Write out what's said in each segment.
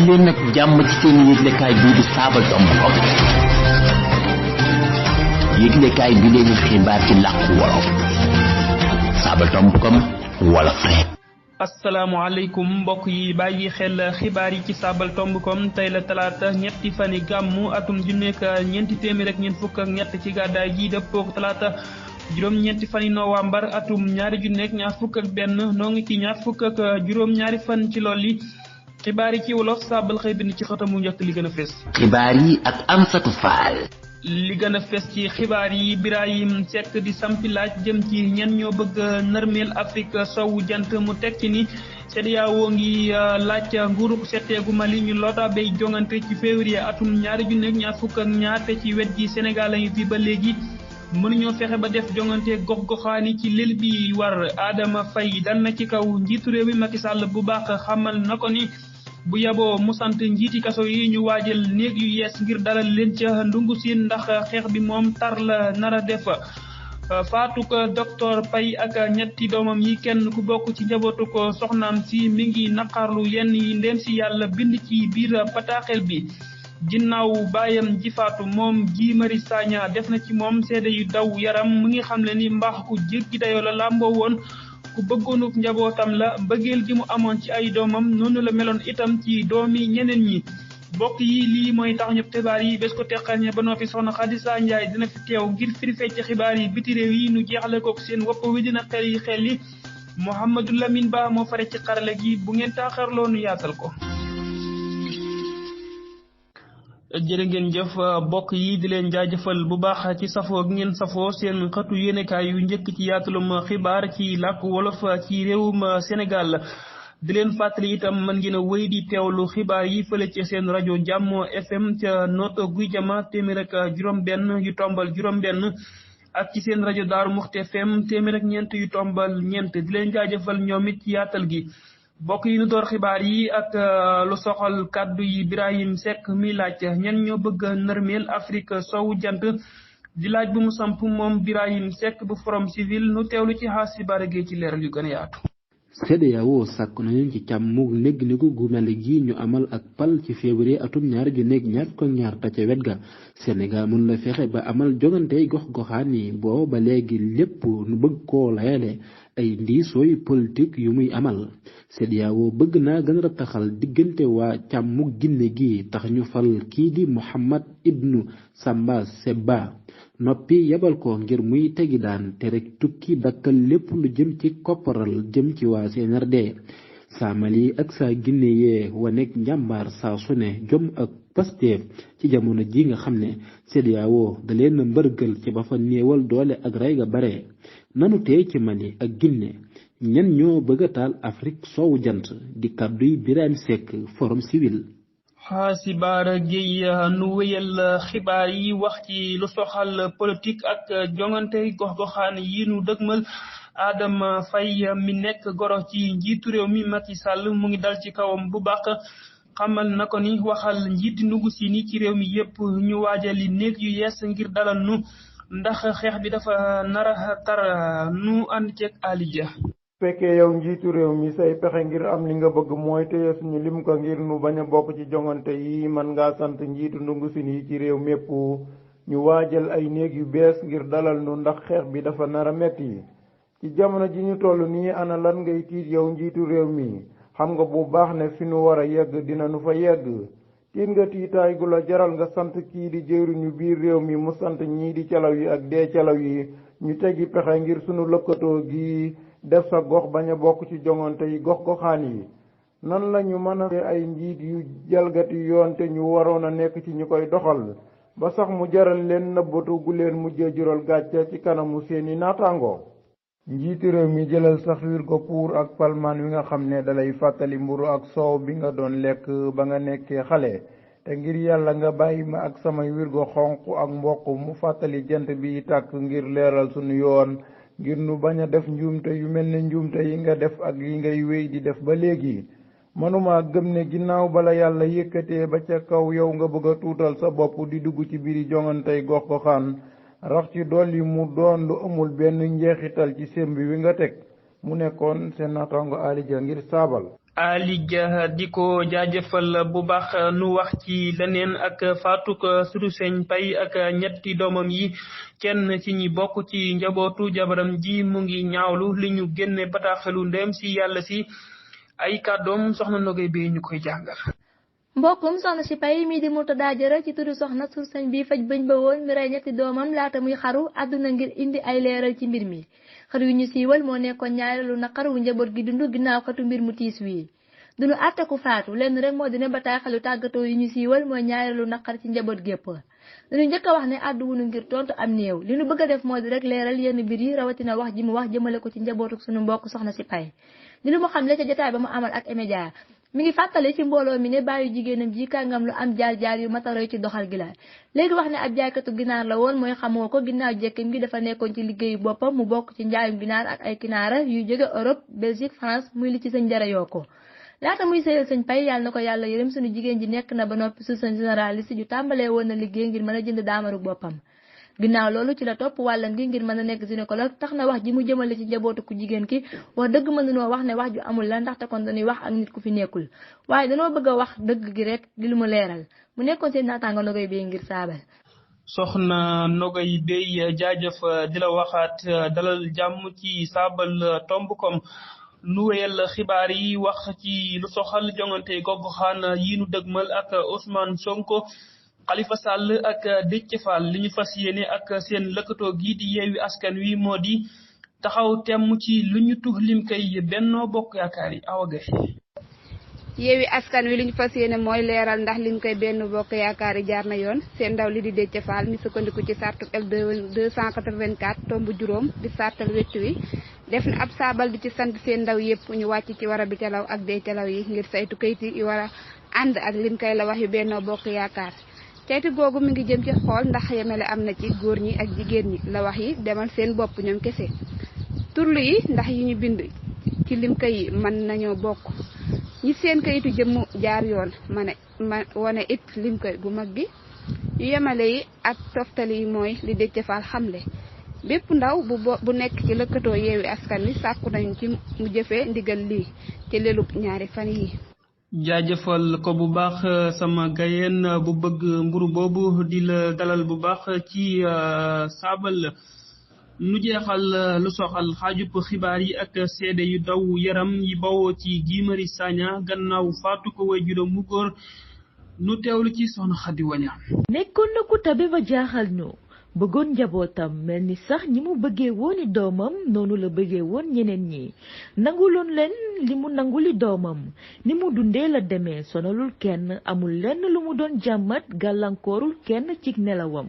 dal leen nag jàmm ci seen yëglekaay bii di Sabadombicom yëglekaay bi leen xibaar ci làkku wolof Sabadombicom wolof rek. asalaamaaleykum mbokk yi bàyyi xel xibaar yi ci Sabadombicom tey la talaata ñetti fani gàmmu atum junneek ñeenti téeméer ak ñeent fukk ak ñett ci gàddaay gi dëppook talaata juróom-ñeenti fani novembre atum ñaari junneek ñaar fukk ak benn noo ngi ci ñaar fukk ak juróom-ñaari fan ci lool yi xibaar yi ci wolof Sabal xëy bind ci xëtamu njëkk li gën a fës. xibaar yi ak Amsatou Fall. li gën a fes ci xibaar yi Birahim Seck di sampi laaj jëm ci ñen ñoo bëgg nërmeel Afrique sowu jant mu teg ci ni CEDEAO ngi laaj nguurug setteegu Mali ñu loota bay jongante ci février atum ñaari junneek ñaar fukk ak ñaar te ci wet gi Sénégal lañu fi ba léegi mënuñoo fexe ba def jongante gox-goxaani ci lël bi war. Adama Faye dal na ci kaw njiitu réew mi Macky Sall bu baax xamal na ko ni bu yaboo mu sant njiiti kaso yi ñu waajal néeg yu yees ngir dalal leen ca ndungu siin ndax xeex bi moom tar la nar a def. faatu ko docteur Paye ak ñetti doomam yi kenn ku bokk ci njabootu ko soxnaam si mi ngi naqarlu yenn yi ndéem si yàlla bind ci biir bataaxel bi. ginnaaw baayam ji faatu moom Guy Marius Sagna def na ci moom seede yu daw yaram mu ngi xam le ni mbaax ku jéggi dayoo la làmboo woon ku bëggoonuk njabootam la mbëggeel gi mu amoon ci ay doomam noonu la meloon itam ci doomi ñeneen ñi. mbokk yi lii mooy tax ñëpp xibaar yi bés ko teqalñe ba noppi soxna Xadisa Njaay dina fi teew ngir firi fecc xibaar yi biti réew yi nu jeexale kook seen wopp wi dina xel yi Mouhamadou Lamine Ba moo fare ci xarale gi bu ngeen taaxarloo nu yaatal ko. jërë ngeen jëf bokk yi di leen jaajëfal bu baax ci safoo gi ngeen safoo seen xëtu yéenekaay yu njëkk ci yaatalum xibaar ci làkk wolof ci réewum Sénégal. di leen fàttali itam mën ngeen a wéy di teewlu xibaar yi fële ci seen rajo Jàmmo FM ca Notto Guy Jama téeméer ak juróom-benn yu tombal juróom-benn ak ci seen rajo Daaru Muxti FM téeméer ak ñeent yu tombal ñeent di leen jaajëfal ñoom it ci yaatal gi. bokk yi nu door xibaar yi ak lu soxal kàddu yi Birahim Seck mi laaj ñan ñoo bëgg nërmeel Afrique sowu jant di laaj bu mu samp moom Birahim Seck bu Forum Civil nu teewlu ci xaas xibaar gi ci leeral yu gën a yaatu. CEDEAO sàkk nañu ci càmmug néeg-néegu gu mel gi ñu amal ak pal ci février atum ñaari junneeg ñaar ko ñaar ta ca wet ga Sénégal mën la fexe ba amal jongante gox-goxaan yi boo ba léegi lépp nu bëgg koo layale ay ndiisooy politique yu muy amal. CEDEAO bëgg naa gën a rattaxal diggante waa càmmug Ginne gi tax ñu fal kii di Mohamed Ibnu Samba Seba noppi yebal ko ngir muy tegi daan te rek tukki dakkal lépp lu jëm ci kopparal jëm ci waa CNRD. saa Mali ak saa Ginne yee waneeg njàmbaar saa su ne jom ak Pastef ci jamono ji nga xam ne CEDEAO da leen mbërgal ci ba fa néewal doole ak rey ga bare. nanu tey ci Mali ak Ginne ñan ñoo bëgg a taal Afrique soowu jant di kàdduy Birahim Seck Forum Civil. Xaasibaara Gueye nu wéyal xibaar yi wax ci lu soxal politique ak jongante gox-goxaan yi nu dëgmal. Adama Faye mi nekk goro ci njiitu réew mi Macky Sall mu ngi dal ci kawam bu baax xamal na ko ni waxal njiiti ndungu si ni ci réew mi yépp ñu waajali néeg yu yees ngir dalal nu ndax xeex bi dafa nara tar nu ànd ceeg Alidia. fekkee yow njiitu réew mi say pexe ngir am li nga bëgg mooy téye suñu lim ko ngir nu bañ a bokk ci jongante yi mën ngaa sant njiitu ndungu si ni ci réew mépp ñu waajal ay néeg yu bees ngir dalal nu ndax xeex bi dafa nara metti ci jamono ji ñu toll nii ana lan ngay tiit yow njiitu réew mi xam nga bu baax ne fi nu war a yegg dina nu fa yegg tiit nga tiitaay gu la jaral nga sant kii di jëwriñu biir réew mi mu sant ñii di calaw yi ak dee calaw yi ñu tegi pexe ngir sunu lëkkatoo gi def sa gox bañ a bokk ci jongante yi gox-goxaan yi. nan lañu mën a ay njiit yu jalgati yoon te ñu waroon a nekk ci ñu koy doxal ba sax mu jaral leen nëbbatu gu leen mujjee jural gàcce ci kanamu seeni naataangoo. njiitu réew mi jëlal sax wirgo pour ak palmaan wi nga xam ne dalay fàttali mburu ak soow bi nga doon lekk ba nga nekkee xale te ngir yàlla nga bàyyi ma ak samay wirgo xonq ak mboq mu fàttali jant bi tàkk ngir leeral sunu yoon ngir nu bañ a def njuumte yu mel ne njuumte yi nga def ak yi ngay wéy di def ba léegi. manuma gëm ne ginnaaw bala yàlla yëkkatee ba ca kaw yow nga bëgg a tuutal sa bopp di dugg ci biiri jongantey gox-goxaan rax ci dolli mu doon lu amul benn njeexital ci sembi wi nga teg mu nekkoon seen naataango Alidia ngir saabal. Ali Dia di ko jaajëfal bu baax. Nu wax ci leneen ak faatuk Suru Sëñ Pay ak ñetti doomam yi kenn ci ñi bokk ci njabootu jabaram ji mu ngi ñaawlu li ñu génne bataaxelu ndem si yàlla si ay kàddoom soxna Nogay bi ñu koy jàngal. mbokkum soxna si Pay mi di Murtada Jara ci turu soxna Suru Sëñ bi faj bëñ ba woon mi rey ñetti doomam laata muy xaru àdduna ngir indi ay leeral ci mbir mi. xar yu ñu siiwal moo nekkoon ñaareelu naqar wu njaboot gi dund ginnaaw xatu mbir mu tiis wii duñu àtte ku faatu lenn rek moo dina bataaxalu tàggatoo yu ñu siiwal mooy ñaareelu naqar ci njaboot gépp dañu njëkk a wax ne àddu wuñu ngir tontu am néew li nu bëgg a def moo di rek leeral yenn mbir yi rawatina wax ji mu wax jëmale ko ci njabootu suñu mbokk soxna si Pay li mu xam le ca jotaay ba mu amal ak média mi ngi fàttali ci mbooloo mi ne bàyyi jigéenam ji kàngam lu am jaar-jaar yu mataroy ci doxal gi la léegi wax ne ab jaaykatu ginaar la woon mooy xamoo ko ginnaaw jekkim gi dafa nekkoon ci liggéeyu boppam mu bokk ci njaayum ginaar ak ay kinaara yuy jóge Europe Belgique France muy li ci sëñ Jara yoo ko laata muy sëyal sëñ Pay yàlla na ko yàlla yërëm suñu jigéen ji nekk na ba noppi sous-sëñ généraliste ju tàmbalee woon na liggéey ngir mën a jënd daamaru boppam ginnaaw loolu ci la topp wàllam gi ngir mën a nekk gynécologue tax na wax ji mu jëmale ci njabootu ku jigéen ki wax dëgg mënunoo wax ne wax ju amul la ndaxte kon dañuy wax ak nit ku fi nekkul waaye dañoo bëgg a wax dëgg gi rek di lu mu leeral mu nekkoon seen naataango Nogay Bey ngir saabal. soxna Nogay Bey jaajëf di la waxaat dalal jàmm ci saabal tomb.com nu wéyal xibaar yi wax ci lu soxal jongante gox-goxaan yi nu dëgmal ak Ousmane Sonko Khalifa Sall ak Déthié Fall li ñu fas yéene ak seen lëkkatoo gi di Yewwi Askan Wi moo di taxaw temm ci lu ñu tux lim kay Benno Bokk Yaakaar yi Awa Gaye. Yewwi Askan Wi li ñu fas yéene mooy leeral ndax lim koy Benno Bokk Yaakaar yi jaar na yoon seen ndaw li di Déthié Fall mi sukkandiku ci sartu L284 tomb juróom di sartal wecc wi def na ab saabal di ci sant seen ndaw yëpp ñu wàcc ci wara bi telaw ak day telaw yi ngir saytu kayit yi war a ànd ak lim koy la wax yu Benno Bokk Yaakaar ceytu googu mi ngi jëm ci xool ndax yemele am na ci góor ñi ak jigéen ñi la wax yi demal seen bopp ñoom kese turlu yi ndax yi ñu bind ci lim kay yi mën nañoo bokk ñi seen kayitu jëmm jaar yoon wane it lim koy gu mag gi yu yemale yi ak toftali yi mooy li Déthié Fall xamle bépp ndaw bu nekk ci lëkkatoo Yewwi Askan Wi sàkku nañu ci mu jëfee ndigal lii ci lelub ñaari fan yi jaajëfal ko bu baax sama gayeen bu bëgg mburu boobu di la dalal bu baax ci saabal nu jeexal lu soxal xaajub xibaar yi ak seede yu daw yaram yi bawoo ci Guy Marius Sagna gannaaw faatu ko way juróom mu góor nu teewlu ci soxna Xadi Waña nekkoon na ku tabe ba jaaxal ñu bëggoon njabootam mel ni sax ñi mu bëggee wooni doomam noonu la bëggee woon ñeneen ñi nanguloon leen li mu nanguli doomam ni mu dundee la demee sonalul kenn amul lenn lu mu doon jàmmat gàllankoorul kenn ci nelawam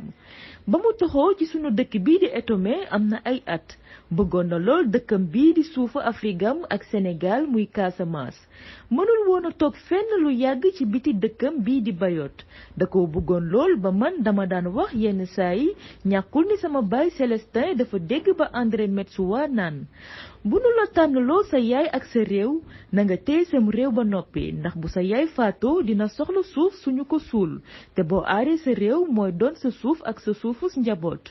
ba mu toxoo ci sunu dëkk bii di Etomé am na ay at bëggoon na lool dëkkam bii di suufu Afrigam ak Sénégal muy Casamance mënul woon a toog fenn lu yàgg ci biti dëkkam bii di Bayot da ko bëggoon lool ba man dama daan wax yenn saa yi ñàkkul ni sama baay Célestin dafa dégg ba André Metsuwa naan bu nu la tànnaloo sa yaay ak sa réew na nga téye sam réew ba noppi ndax bu sa yaay faatoo dina soxla suuf suñu ko suul te boo aaree sa réew mooy doon sa suuf ak sa suufus njaboot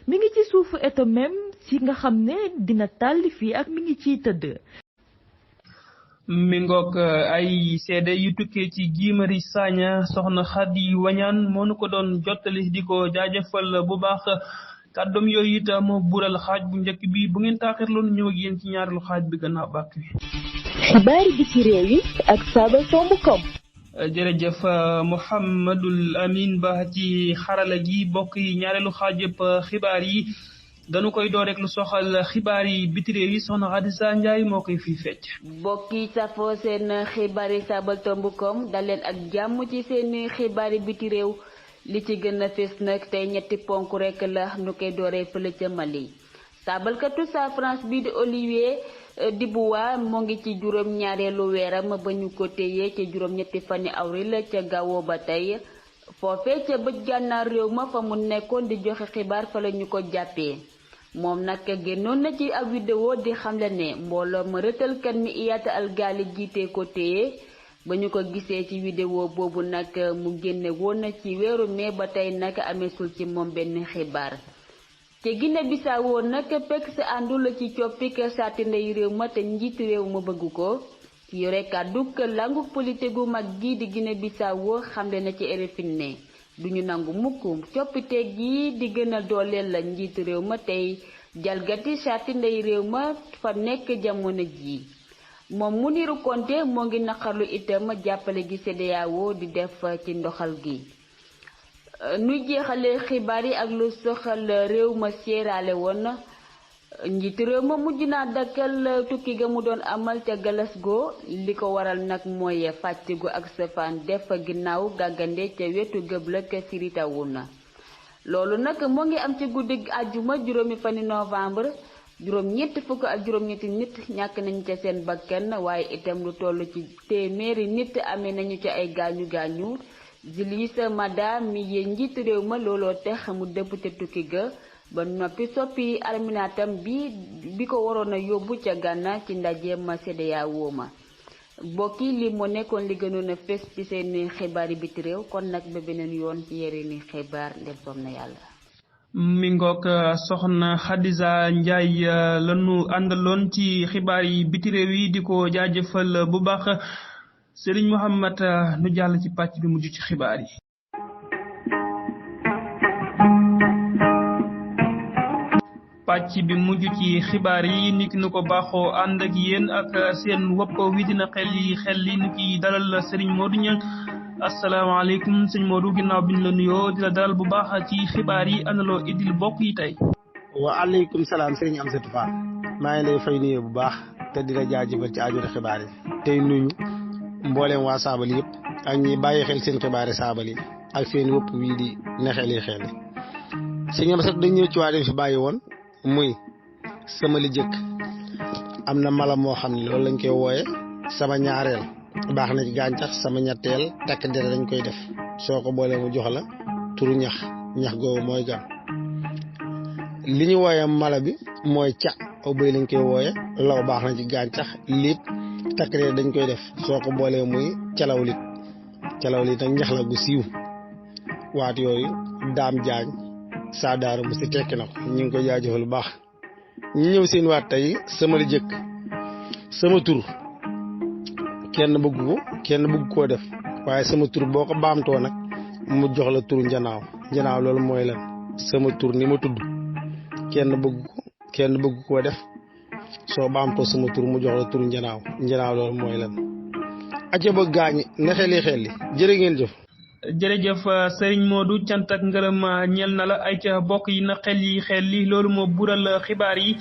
mi ngi ci suufu Etomé si nga xam ne dina tàlli fii ak mi ngi ciy tëdd. mi ngoog ay seede yu tukkee ci Guy Marius Sagna soxna Xadi Wañaan moo nu ko doon jottali di ko jaajëfal bu baax kàddoom yooyu it moo bural xaaj bu njëkk bi bu ngeen taaxirloon ñëw ak yéen ci ñaareelu xaaj bi gannaaw bàkk bi. xibaari bi ci réew yi ak saabal.com. jërëjëf Mouhamadul Amin Ba ci xarala gi bokk yi ñaareelu xaajëb xibaar yi dañu koy door rek lu soxal xibaar yi biti réew yi soxna Xadisa Njaay moo koy fii fecc. bokki safoo seen xibaar yi saabal.com dal leen ak jàmm ci seen xibaar yi biti réew li ci gën a fees nag tey ñetti ponk rek la nu koy dooree fële ca Mali saabalkatu sa France bii di Olivier Dibuwa moo ngi ci juróom ñaareelu weeram ba ñu ko téyee ca juróom ñetti fani avril ca Gao ba tey foofee ca bëj gànnaar réew ma fa mu nekkoon di joxe xibaar fa la ñu ko jàppee moom nag génnoon na ci ab vidéo di xamle ne mbooloo ma rëtalkat mi Iyata Algali jiite ko téye ba ñu ko gisee ci vidéo boobu nag mu génne woon na ci weeru mai ba tey nag ameesul ci moom benn xibaar te Guinée Bissau nag pek sa àndul ci coppik saati ndey réew ma te njiit réew ma bëgg ko ki yore kàdduk langu politique gu mag gi di Guinée Bissau xamle na ci RFI ne duñu nangu mukk coppite gi di gën a dooleel la njiitu réew ma tey jalgati sarti ndey réew ma fa nekk jamono ji moom Muniru Konté moo ngi naqarlu itam jàppale gi CEDEAO di def ci ndoxal gi nuy jeexale xibaar yi ak lu soxal réew ma Sierra Leone njiitu réew ma mujj naa dakkal tukki ga mu doon amal ca Glasgow li ko waral nag mooy fàcc gu ak safaan def ginnaaw gàggande ca wetu gëblëk Freetown loolu nag moo ngi am ci guddi àjjuma juróomi fani novembre juróom-ñett fukk ak juróom-ñetti nit ñàkk nañu ca seen bakkan waaye itam lu toll ci téeméeri nit amee nañu ca ay gaañu-gaañu Julius Maada mi yee njiitu réew ma looloo tax mu dëpp ca tukki ga ba noppi soppi arminatam bi ko waroon a yóbbu ca Ghana ci ndajeem CEDEAO ma bokki li moo nekkoon li gënoon a fes ci seen xibaar yi biti réew kon nag ba beneen yoon ci yereeni xibaar ndem soom na yàlla mi ngoog soxna Khadija Ndiaye lanu àndaloon ci xibaar yi biti réew yi di ko jaajëfal bu baax Serigne Mohamed nu jàll ci pàcc bi mujj ci xibaar yi pàcc bi mujj ci xibaar yi niki nu ko baaxoo ànd ak yéen ak seen wopp wi dina xel yi nu ci dalal Serigne Modou Niang asalaamaaleykum sëñ Modou ginnaaw biñ la nuyoo di la dalal bu baax ci xibaar yi analoo idil bokk yi tey. waaleykum salaam Serigne Amsatou Fall maa ngi lay fay nuyoo bu baax te di la jaajëfal ci aajo xibaar yi tey nuyu mbooleem waa Saabali yëpp ak ñi bàyyi xel seen xibaari Saabali ak seen wopp wii di nexeli xel sëñ Amsatou dañ ñëw ci waa dem fi bàyyi woon muy sama li jëkk am na mala moo xam ne loolu lañ koy wooye sama ñaareel baax na ci gàncax sama ñetteel takk dere dañ koy def soo ko boolee mu jox la turu ñax googu mooy gan li ñu wooye mala bi mooy ca aw bëy lañ koy wooye law baax na ci gàncax liit takk dere dañ koy def soo ko boolee muy calaw lit nag ñax la gu siiw waat yooyu daam jaañ saa daara mu si tekki na ko ñu ngi koy jaajëfal bu baax ñu ñëw seen waat tey sama li jëkk sama tur kenn bëgg koo def waaye sama tur boo ko baamtoo nag mu jox la turu njanaaw loolu mooy lan sama tur ni ma tudd kenn bëgg koo def soo baamtoo sama tur mu jox la turu njanaaw loolu mooy lan acca ba gaañi na xeli jërë ngeen jëf jërëjëf Serigne Modou cant ak ngërëm ñeel na la ay ca bokk yi na xel li loolu moo bural xibaar yi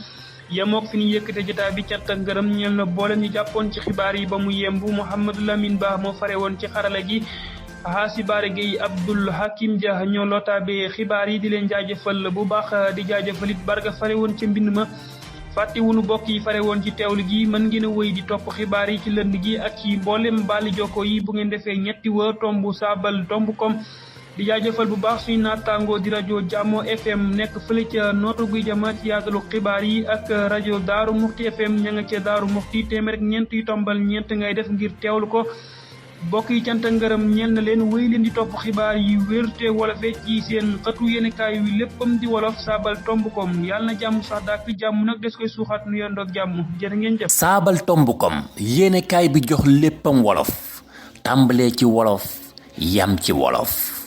yemook fi ñu yëkkate jotaay bi cant ak ngërëm ñeel na boole ñu jàppoon ci xibaar yi ba mu yembu Mouhamadou Lamine Ba moo fare woon ci xarala gi Haasi Baare Gueye Abdoul Hakim Dia ñoo lotaabe xibaar yi di leen jaajëfal bu baax di jaajëfalit Barga fare woon ca mbind ma fàtte wunu bokk yi fare woon ci teewlu gi mën ngeen a wéy di topp xibaar yi ci lënd gi ak ci mboolem baali jokko yi bu ngeen defee ñetti wër tombu saabal tomb kom di jaajëfal bu baax suñu naataangoo di rajo Jàmmo FM nekk fële ca nootu guy jama ci yaatalu xibaar yi ak rajo Daaru Muxti FM ña nga ca Daaru Muxti téeméer ak ñeent yu tombal ñeent ngay def ngir teewlu ko bokk yi cant ak ngërëm ñeel na leen wéy leen di topp xibaar yi wér te wolofe ci seen xëtu yéenekaay wi léppam di wolof saabal tomb kom yàlla na jàmm sax daak fi jàmm nag des koy suuxaat nu yendoog jàmm jërë ngeen jëf saabal tomb kom yéenekaay bi jox léppam wolof tàmbalee ci wolof yam ci wolof